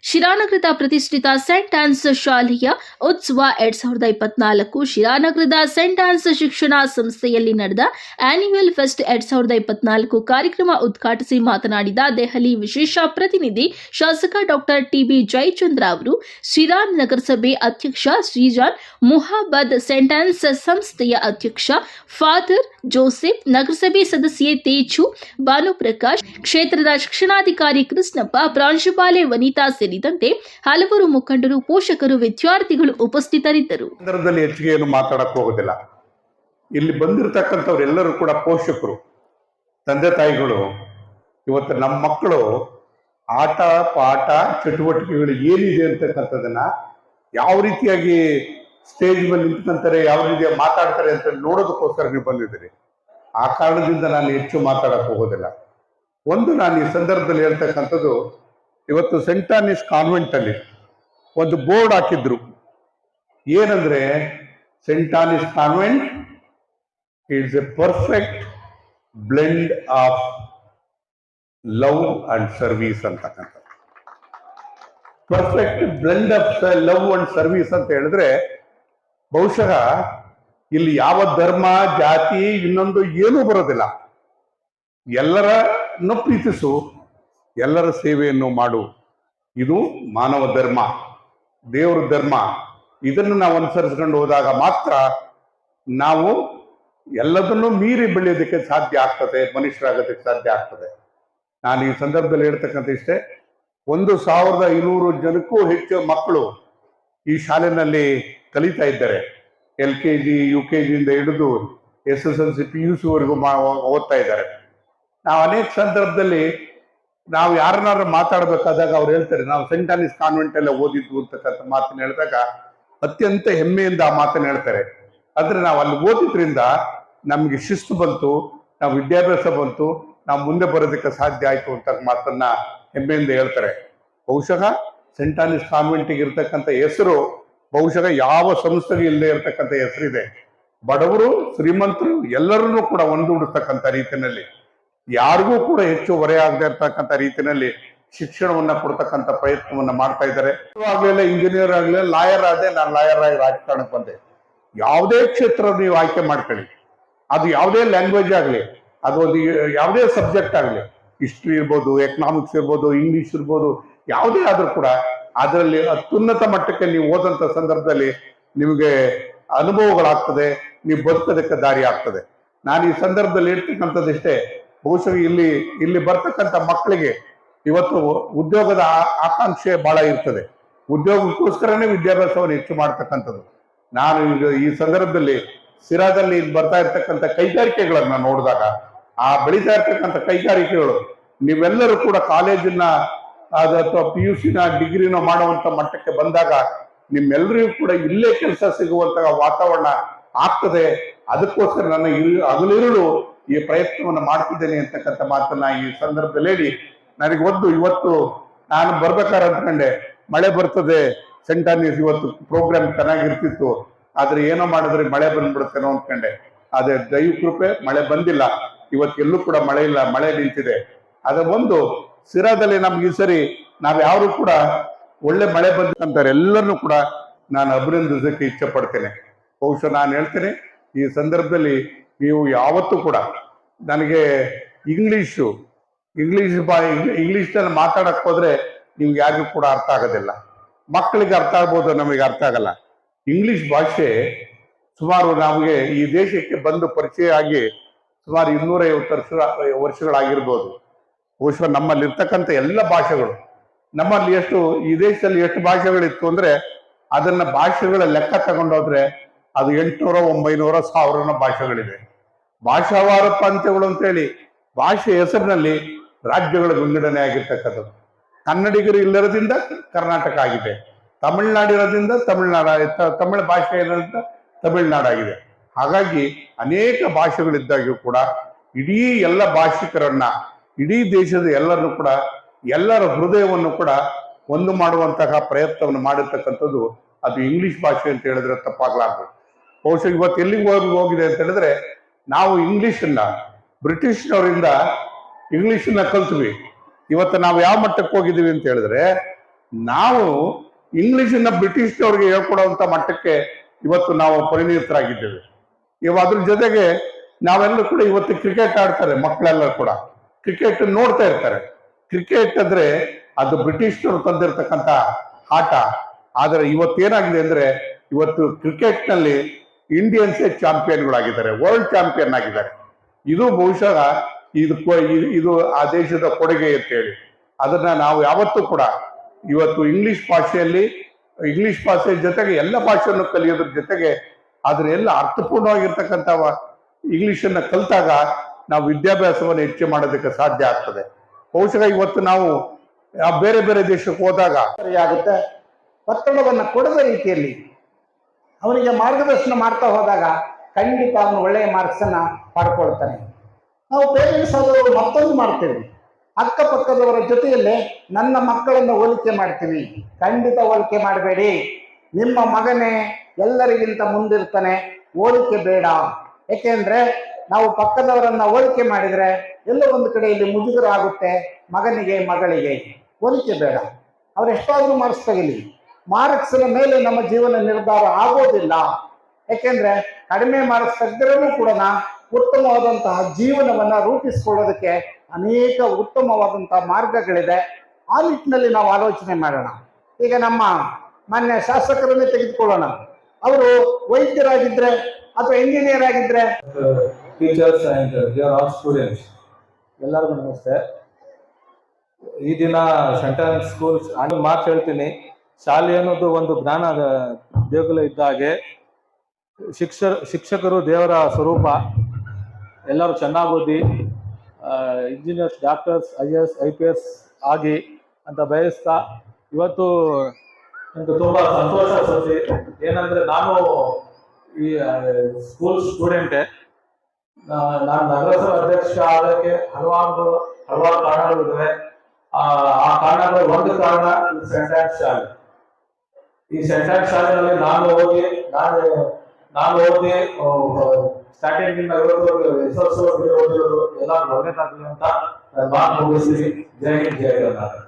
ಶಿರಾನಗರದ ಪ್ರತಿಷ್ಠಿತ scent ons ಶಾಲೆಯ ಉತ್ಸವ 2024 ಶಿರಾನಗರದ ಸೆಂಟ್ ಆನ್ಸ್ ಶಿಕ್ಷಣ ಸಂಸ್ಥೆಯಲ್ಲಿ ನಡೆದ ಆನ್ಯುವಲ್ ಫೆಸ್ಟ್ 2024 ಕಾರ್ಯಕ್ರಮ ಉದ್ಘಾಟಿಸಿ ಮಾತನಾಡಿದ ದೆಹಲಿ ವಿಶೇಷ ಪ್ರತಿನಿಧಿ ಶಾಸಕ ಡಾಕ್ಟರ್ ಟಿಬಿ ಜಯಚಂದ್ರ ಅವರು ಶಿರಾನ್ ನಗರಸಭೆ ಅಧ್ಯಕ್ಷ ಶ್ರೀಜಾನ್ ಮುಹಾಬದ್ ಸೆಂಟ್ ಆನ್ಸ್ ಸಂಸ್ಥೆಯ ಅಧ್ಯಕ್ಷ ಫಾದರ್ ಜೋಸೆಫ್, ನಗರಸಭೆ ಸದಸ್ಯೆ ತೇಜು, ಭಾನುಪ್ರಕಾಶ್, ಕ್ಷೇತ್ರದ ಶಿಕ್ಷಣಾಧಿಕಾರಿ ಕೃಷ್ಣಪ್ಪ, ಪ್ರಾಂಶುಪಾಲೆ ವನಿತಾ ಸೇರಿದಂತೆ ಹಲವರು ಮುಖಂಡರು, ಪೋಷಕರು, ವಿದ್ಯಾರ್ಥಿಗಳು ಉಪಸ್ಥಿತರಿದ್ದರು. ಸಂದರ್ಭದಲ್ಲಿ ಹೆಚ್ಚಿಗೆ ಏನು ಮಾತಾಡಕ್ಕೆ ಹೋಗೋದಿಲ್ಲ. ಇಲ್ಲಿ ಬಂದಿರತಕ್ಕಂಥವರೆಲ್ಲರೂ ಕೂಡ ಪೋಷಕರು, ತಂದೆ ತಾಯಿಗಳು. ಇವತ್ತು ನಮ್ಮ ಮಕ್ಕಳು ಆಟ ಪಾಠ ಚಟುವಟಿಕೆಗಳು ಏನಿದೆ ಅಂತಕ್ಕಂಥದನ್ನ ಯಾವ ರೀತಿಯಾಗಿ ಸ್ಟೇಜ್ ಮೇಲೆ ನಿಂತ್ಕೊಂತಾರೆ, ಯಾವ ರೀತಿಯಾಗಿ ಮಾತಾಡ್ತಾರೆ ಅಂತ ನೋಡೋದಕ್ಕೋಸ್ಕರ ನೀವು ಬಂದಿದ್ದೀರಿ. ಆ ಕಾರಣದಿಂದ ನಾನು ಹೆಚ್ಚು ಮಾತಾಡಕ್ಕೆ ಹೋಗೋದಿಲ್ಲ. ಒಂದು ನಾನು ಈ ಸಂದರ್ಭದಲ್ಲಿ ಹೇಳ್ತಕ್ಕಂಥದ್ದು, ಇವತ್ತು ಸೆಂಟ್ ಆನಿಸ್ ಕಾನ್ವೆಂಟ್ ಅಲ್ಲಿ ಒಂದು ಬೋರ್ಡ್ ಹಾಕಿದ್ರು. ಏನಂದ್ರೆ, saint Anne's convent it's a perfect blend of love and service ಅಂತಕ್ಕಂಥ. Perfect blend of love and service ಅಂತ ಹೇಳಿದ್ರೆ, ಬಹುಶಃ ಇಲ್ಲಿ ಯಾವ ಧರ್ಮ ಜಾತಿ ಇನ್ನೊಂದು ಏನೂ ಬರೋದಿಲ್ಲ. ಎಲ್ಲರನ್ನು ಪ್ರೀತಿಸು, ಎಲ್ಲರ ಸೇವೆಯನ್ನು ಮಾಡು. ಇದು ಮಾನವ ಧರ್ಮ, ದೇವರ ಧರ್ಮ. ಇದನ್ನು ನಾವು ಅನುಸರಿಸ್ಕೊಂಡು ಹೋದಾಗ ಮಾತ್ರ ನಾವು ಎಲ್ಲದನ್ನು ಮೀರಿ ಬೆಳೆಯೋದಕ್ಕೆ ಸಾಧ್ಯ ಆಗ್ತದೆ, ಮನುಷ್ಯರಾಗೋದಕ್ಕೆ ಸಾಧ್ಯ ಆಗ್ತದೆ. ನಾನು ಈ ಸಂದರ್ಭದಲ್ಲಿ ಹೇಳ್ತಕ್ಕಂಥ ಇಷ್ಟೇ, 1500 ಜನಕ್ಕೂ ಹೆಚ್ಚು ಮಕ್ಕಳು ಈ ಶಾಲೆಯಲ್ಲಿ ಕಲಿತಾ ಇದ್ದಾರೆ. LKG UKG ಇಂದ ಹಿಡಿದು SSLC PUC ವರೆಗೂ ಓದ್ತಾ ಇದ್ದಾರೆ. ನಾವು ಅನೇಕ ಸಂದರ್ಭದಲ್ಲಿ ನಾವು ಯಾರನ್ನಾರು ಮಾತಾಡಬೇಕಾದಾಗ ಅವ್ರು ಹೇಳ್ತಾರೆ, ನಾವು ಸೆಂಟ್ ಆನಿಸ್ ಕಾನ್ವೆಂಟ್ ಎಲ್ಲ ಓದಿದ್ವು ಅಂತಕ್ಕಂಥ ಮಾತನ್ನ ಹೇಳಿದಾಗ ಅತ್ಯಂತ ಹೆಮ್ಮೆಯಿಂದ ಆ ಮಾತನ್ನ ಹೇಳ್ತಾರೆ. ಆದ್ರೆ ನಾವು ಅಲ್ಲಿ ಓದಿದ್ರಿಂದ ನಮ್ಗೆ ಶಿಸ್ತು ಬಂತು, ನಾವು ವಿದ್ಯಾಭ್ಯಾಸ ಬಂತು, ನಾವು ಮುಂದೆ ಬರೋದಕ್ಕೆ ಸಾಧ್ಯ ಆಯ್ತು ಅಂತ ಮಾತನ್ನ ಹೆಮ್ಮೆಯಿಂದ ಹೇಳ್ತಾರೆ. ಬಹುಶಃ ಸೆಂಟ್ ಆನಿಸ್ ಕಾನ್ವೆಂಟಿಗೆ ಇರ್ತಕ್ಕಂಥ ಹೆಸರು ಬಹುಶಃ ಯಾವ ಸಂಸ್ಥೆಗೆ ಇಲ್ಲದೆ ಇರತಕ್ಕಂಥ ಹೆಸರಿದೆ. ಬಡವರು ಶ್ರೀಮಂತರು ಎಲ್ಲರನ್ನೂ ಕೂಡ ಒಂದೂಡಿಸ್ತಕ್ಕಂಥ ರೀತಿಯಲ್ಲಿ, ಯಾರಿಗೂ ಕೂಡ ಹೆಚ್ಚು ಹೊರೆಯಾಗದೆ ಇರ್ತಕ್ಕಂಥ ರೀತಿಯಲ್ಲಿ ಶಿಕ್ಷಣವನ್ನ ಕೊಡ್ತಕ್ಕಂಥ ಪ್ರಯತ್ನವನ್ನ ಮಾಡ್ತಾ ಇದ್ದಾರೆ. ಆಗ್ಲಿಲ್ಲ, ಇಂಜಿನಿಯರ್ ಆಗ್ಲಿಲ್ಲ, ಲಾಯರ್ ಆದೆ, ನಾನು ಲಾಯರ್ ಆಗಿ ರಾಜಕಾರಣಕ್ಕೆ ಬಂದೆ. ಯಾವುದೇ ಕ್ಷೇತ್ರ ನೀವು ಆಯ್ಕೆ ಮಾಡ್ಕೊಳ್ಳಿ, ಅದು ಯಾವುದೇ ಲ್ಯಾಂಗ್ವೇಜ್ ಆಗಲಿ, ಅದು ಒಂದು ಯಾವುದೇ ಸಬ್ಜೆಕ್ಟ್ ಆಗಲಿ, ಹಿಸ್ಟ್ರಿ ಇರ್ಬೋದು, ಎಕನಾಮಿಕ್ಸ್ ಇರ್ಬೋದು, ಇಂಗ್ಲಿಷ್ ಇರ್ಬೋದು, ಯಾವುದೇ ಆದ್ರೂ ಕೂಡ ಅದರಲ್ಲಿ ಅತ್ಯುನ್ನತ ಮಟ್ಟಕ್ಕೆ ನೀವು ಓದಂತ ಸಂದರ್ಭದಲ್ಲಿ ನಿಮಗೆ ಅನುಭವಗಳಾಗ್ತದೆ, ನೀವು ಬದುಕೋದಕ್ಕೆ ದಾರಿ ಆಗ್ತದೆ. ನಾನು ಈ ಸಂದರ್ಭದಲ್ಲಿ ಹೇಳ್ತಕ್ಕಂಥದ್ದಿಷ್ಟೇ, ಬಹುಶಃ ಇಲ್ಲಿ ಬರ್ತಕ್ಕಂಥ ಮಕ್ಕಳಿಗೆ ಇವತ್ತು ಉದ್ಯೋಗದ ಆಕಾಂಕ್ಷೆ ಬಹಳ ಇರ್ತದೆ. ಉದ್ಯೋಗಕ್ಕೋಸ್ಕರನೇ ವಿದ್ಯಾಭ್ಯಾಸವನ್ನು ಹೆಚ್ಚು ಮಾಡ್ತಕ್ಕಂಥದ್ದು. ನಾನು ಈಗ ಈ ಸಂದರ್ಭದಲ್ಲಿ ಸಿರಾದಲ್ಲಿ ಬರ್ತಾ ಇರ್ತಕ್ಕಂಥ ಕೈಗಾರಿಕೆಗಳನ್ನ ನೋಡಿದಾಗ, ಆ ಬೆಳೀತಾ ಇರ್ತಕ್ಕಂಥ ಕೈಗಾರಿಕೆಗಳು, ನೀವೆಲ್ಲರೂ ಕೂಡ ಕಾಲೇಜಿನ ಅಥವಾ PUC ಡಿಗ್ರಿನೋ ಮಾಡುವಂತ ಮಟ್ಟಕ್ಕೆ ಬಂದಾಗ ನಿಮ್ಮೆಲ್ಲರಿಗೂ ಕೂಡ ಇಲ್ಲೇ ಕೆಲಸ ಸಿಗುವಂತಹ ವಾತಾವರಣ ಆಗ್ತದೆ. ಅದಕ್ಕೋಸ್ಕರ ನನ್ನ ಹಗಲಿರುಳು ಈ ಪ್ರಯತ್ನವನ್ನು ಮಾಡ್ತಿದ್ದೇನೆ ಅಂತಕ್ಕಂಥ ಮಾತನ್ನ ಈ ಸಂದರ್ಭದಲ್ಲಿ ಹೇಳಿ, ನನಗೆ ಇವತ್ತು ನಾನು ಬರ್ಬೇಕಾದ್ರೆ ಅಂದ್ಕೊಂಡೆ ಮಳೆ ಬರ್ತದೆ, ಸೆಂಟ್ ಆನಿಸ್ ಇವತ್ತು ಪ್ರೋಗ್ರಾಮ್ ಚೆನ್ನಾಗಿರ್ತಿತ್ತು, ಆದ್ರೆ ಏನೋ ಮಾಡಿದ್ರೆ ಮಳೆ ಬಂದ್ಬಿಡುತ್ತೇನೋ ಅಂದ್ಕೊಂಡೆ. ಅದೇ ದೈವ ಕೃಪೆ, ಮಳೆ ಬಂದಿಲ್ಲ. ಇವತ್ತೆಲ್ಲೂ ಕೂಡ ಮಳೆ ಇಲ್ಲ, ಮಳೆ ನಿಂತಿದೆ. ಅದ ಒಂದು ಸಿರಾದಲ್ಲಿ ನಮ್ಗೆ ಈ ಸರಿ ನಾವ್ ಯಾರು ಕೂಡ ಒಳ್ಳೆ ಮಳೆ ಬಂದಂತಾರೆ ಎಲ್ಲರನ್ನೂ ಕೂಡ ನಾನು ಅಭಿನಂದಿಸಕ್ಕೆ ಇಚ್ಛೆ ಪಡ್ತೇನೆ. ಬಹುಶಃ ನಾನು ಹೇಳ್ತೇನೆ, ಈ ಸಂದರ್ಭದಲ್ಲಿ ನೀವು ಯಾವತ್ತೂ ಕೂಡ ನನಗೆ ಇಂಗ್ಲಿಷ್ನಲ್ಲಿ ಮಾತಾಡಕ್ ಹೋದ್ರೆ ನಿಮ್ಗೆ ಯಾರಿಗೂ ಕೂಡ ಅರ್ಥ ಆಗೋದಿಲ್ಲ. ಮಕ್ಕಳಿಗೆ ಅರ್ಥ ಆಗ್ಬೋದು, ನಮಗೆ ಅರ್ಥ ಆಗಲ್ಲ. ಇಂಗ್ಲಿಷ್ ಭಾಷೆ ಸುಮಾರು ನಮಗೆ ಈ ದೇಶಕ್ಕೆ ಬಂದು ಪರಿಚಯ ಆಗಿ ಸುಮಾರು 250 ವರ್ಷಗಳಾಗಿರ್ಬೋದು. ಬಹುಶಃ ನಮ್ಮಲ್ಲಿ ಇರ್ತಕ್ಕಂಥ ಎಲ್ಲ ಭಾಷೆಗಳು, ನಮ್ಮಲ್ಲಿ ಈ ದೇಶದಲ್ಲಿ ಎಷ್ಟು ಭಾಷೆಗಳಿತ್ತು ಅಂದ್ರೆ ಅದನ್ನ ಭಾಷೆಗಳ ಲೆಕ್ಕ ತಗೊಂಡೋದ್ರೆ ಅದು 800, 900, 1000 ಭಾಷೆಗಳಿದೆ. ಭಾಷಾವಾರ ಪ್ರಾಂತ್ಯಗಳು ಅಂತೇಳಿ ಭಾಷೆ ಹೆಸರಿನಲ್ಲಿ ರಾಜ್ಯಗಳ ವಿಂಗಡಣೆ ಆಗಿರ್ತಕ್ಕಂಥದ್ದು. ಕನ್ನಡಿಗರು ಇಲ್ಲರದಿಂದ ಕರ್ನಾಟಕ ಆಗಿದೆ, ತಮಿಳ್ನಾಡಿರೋದ್ರಿಂದ ತಮಿಳು ಭಾಷೆ ಇರೋದ್ರಿಂದ ತಮಿಳ್ನಾಡಾಗಿದೆ. ಹಾಗಾಗಿ ಅನೇಕ ಭಾಷೆಗಳಿದ್ದಾಗ್ಯೂ ಕೂಡ ಇಡೀ ಎಲ್ಲ ಭಾಷಿಕರನ್ನ, ಇಡೀ ದೇಶದ ಎಲ್ಲರನ್ನು ಕೂಡ, ಎಲ್ಲರ ಹೃದಯವನ್ನು ಕೂಡ ಒಂದು ಮಾಡುವಂತಹ ಪ್ರಯತ್ನವನ್ನು ಮಾಡಿರ್ತಕ್ಕಂಥದ್ದು ಅದು ಇಂಗ್ಲಿಷ್ ಭಾಷೆ ಅಂತ ಹೇಳಿದ್ರೆ ತಪ್ಪಾಗ್ಲಾರ್ದು. ಬಹುಶಃ ಇವತ್ತು ಎಲ್ಲಿಗೆ ಹೋಗಿದೆ ಅಂತ ಹೇಳಿದ್ರೆ, ನಾವು ಇಂಗ್ಲಿಷನ್ನ ಬ್ರಿಟಿಷ್ನವರಿಂದ ಇಂಗ್ಲಿಷನ್ನ ಕಲ್ತ್ವಿ. ಇವತ್ತು ನಾವು ಯಾವ ಮಟ್ಟಕ್ಕೆ ಹೋಗಿದ್ದೀವಿ ಅಂತ ಹೇಳಿದ್ರೆ, ನಾವು ಇಂಗ್ಲಿಷನ್ನ ಬ್ರಿಟಿಷ್ನವ್ರಿಗೆ ಹೇಳ್ಕೊಡುವಂತ ಮಟ್ಟಕ್ಕೆ ಇವತ್ತು ನಾವು ಪರಿಣಿತರಾಗಿದ್ದೇವೆ. ಇವಾಗ ಅದ್ರ ಜೊತೆಗೆ ನಾವೆಲ್ಲರೂ ಕೂಡ ಇವತ್ತು ಕ್ರಿಕೆಟ್ ಆಡ್ತಾರೆ, ಮಕ್ಕಳೆಲ್ಲ ಕೂಡ ಕ್ರಿಕೆಟ್ ನೋಡ್ತಾ ಇರ್ತಾರೆ. ಕ್ರಿಕೆಟ್ ಅಂದ್ರೆ ಅದು ಬ್ರಿಟಿಷ್ನವರು ತಂದಿರತಕ್ಕಂತ ಆಟ. ಆದರೆ ಇವತ್ತೇನಾಗಿದೆ ಅಂದ್ರೆ ಇವತ್ತು ಕ್ರಿಕೆಟ್ ನಲ್ಲಿ ಇಂಡಿಯನ್ಸೇ ಚಾಂಪಿಯನ್ಗಳಾಗಿದ್ದಾರೆ, ವರ್ಲ್ಡ್ ಚಾಂಪಿಯನ್ ಆಗಿದ್ದಾರೆ. ಇದು ಬಹುಶಃ ಇದು ಆ ದೇಶದ ಕೊಡುಗೆ ಅಂತ ಹೇಳಿ ಅದನ್ನ ನಾವು ಯಾವತ್ತೂ ಕೂಡ ಇವತ್ತು ಇಂಗ್ಲಿಷ್ ಭಾಷೆ ಜೊತೆಗೆ ಎಲ್ಲ ಭಾಷೆಯನ್ನು ಕಲಿಯೋದ್ರ ಜೊತೆಗೆ ಅದ್ರ ಎಲ್ಲ ಅರ್ಥಪೂರ್ಣವಾಗಿರ್ತಕ್ಕಂಥ ಇಂಗ್ಲಿಷನ್ನ ಕಲಿತಾಗ ನಾವು ವಿದ್ಯಾಭ್ಯಾಸವನ್ನು ಹೆಚ್ಚು ಮಾಡೋದಕ್ಕೆ ಸಾಧ್ಯ ಆಗ್ತದೆ. ಬಹುಶಃ ಇವತ್ತು ನಾವು ಬೇರೆ ಬೇರೆ ದೇಶಕ್ಕೆ ಹೋದಾಗ ಆಗುತ್ತೆ. ಒತ್ತಡವನ್ನು ಕೊಡದ ರೀತಿಯಲ್ಲಿ ಅವನಿಗೆ ಮಾರ್ಗದರ್ಶನ ಮಾಡ್ತಾ ಹೋದಾಗ ಖಂಡಿತ ಅವನು ಒಳ್ಳೆಯ ಮಾರ್ಕ್ಸ್ ಅನ್ನ ಪಡ್ಕೊಳ್ತಾನೆ. ನಾವು ಪೇರೆಂಟ್ಸ್ ಆದವರು ಮತ್ತೊಂದು ಮಾಡ್ತೇವೆ, ಅಕ್ಕಪಕ್ಕದವರ ಜೊತೆಯಲ್ಲೇ ನನ್ನ ಮಕ್ಕಳನ್ನು ಹೋಲಿಕೆ ಮಾಡ್ತೀವಿ. ಖಂಡಿತ ಹೋಲಿಕೆ ಮಾಡಬೇಡಿ. ನಿಮ್ಮ ಮಗನೇ ಎಲ್ಲರಿಗಿಂತ ಮುಂದಿರ್ತಾನೆ, ಹೋಲಿಕೆ ಬೇಡ. ಏಕೆಂದ್ರೆ ನಾವು ಪಕ್ಕದವರನ್ನ ಹೋಲಿಕೆ ಮಾಡಿದ್ರೆ ಎಲ್ಲೋ ಒಂದು ಕಡೆಯಲ್ಲಿ ಮುಜುಗರ ಆಗುತ್ತೆ ಮಗನಿಗೆ ಮಗಳಿಗೆ. ಹೋಲಿಕೆ ಬೇಡ. ಅವರೆಷ್ಟಾದ್ರೂ ಮಾರ್ಕ್ಸ್ ತೆಗಿಲಿ, ಮಾರ್ಕ್ಸ್ನ ಮೇಲೆ ನಮ್ಮ ಜೀವನ ನಿರ್ಧಾರ ಆಗೋದಿಲ್ಲ. ಯಾಕೆಂದ್ರೆ ಕಡಿಮೆ ಮಾರ್ಕ್ಸ್ ತೆಗೆದ್ರೂ ಕೂಡ ಉತ್ತಮವಾದಂತಹ ಜೀವನವನ್ನ ರೂಪಿಸ್ಕೊಳ್ಳೋದಕ್ಕೆ ಅನೇಕ ಉತ್ತಮವಾದಂತಹ ಮಾರ್ಗಗಳಿದೆ. ಆ ನಿಟ್ಟಿನಲ್ಲಿ ನಾವು ಆಲೋಚನೆ ಮಾಡೋಣ. ಈಗ ನಮ್ಮ ಮಾನ್ಯ ಶಾಸಕರನ್ನೇ ತೆಗೆದುಕೊಳ್ಳೋಣ. ಅವರು ವೈದ್ಯರಾಗಿದ್ರೆ ಅಥವಾ ಇಂಜಿನಿಯರ್ ಆಗಿದ್ರೆ, teachers and dear all students, ಎಲ್ಲರಿಗೂ ನಮಸ್ತೆ. ಈ ದಿನ ಸೆಂಟರ್ ಸ್ಕೂಲ್ಸ್ ಮಾತು ಹೇಳ್ತೀನಿ. ಶಾಲೆ ಅನ್ನೋದು ಒಂದು ಜ್ಞಾನದ ದೇಗುಲ ಇದ್ದ ಹಾಗೆ, ಶಿಕ್ಷಕರು ದೇವರ ಸ್ವರೂಪ. ಎಲ್ಲರೂ ಚೆನ್ನಾಗಿ ಓದಿ ಇಂಜಿನಿಯರ್ಸ್, ಡಾಕ್ಟರ್ಸ್, IAS, IPS ಆಗಿ ಅಂತ ಬಯಸ್ತಾ ಇವತ್ತು ನನಗೆ ತುಂಬಾ ಸಂತೋಷ ಸುದ್ದಿ ಏನಂದ್ರೆ, ನಾನು ಈ ಸ್ಕೂಲ್ ಸ್ಟೂಡೆಂಟೇ. ನಾನು ನಗರಸಭಾ ಅಧ್ಯಕ್ಷ ಆಗೋಕ್ಕೆ ಹಲವಾರು ಕಾರಣಗಳಿವೆ. ಆ ಕಾರಣಗಳು ಒಂದು ಕಾರಣ ಸೆಂಟರ್ ಶಾಲೆ. ಈ ಸೆಂಟರ್ ಶಾಲೆಯಲ್ಲಿ ನಾನು ಓದಿ ಸ್ಟಾರ್ಟಿಂಗ್ ಇಂದ SSLC ಓದಿರೋದು ಎಲ್ಲ ಒಳ್ಳೆದಾಗಲಿ ಅಂತ ಮಾತು ಮುಗಿಸಿ. ಜೈ ಹಿಂದ್, ಜೈ ಕರ್ನಾಟಕ.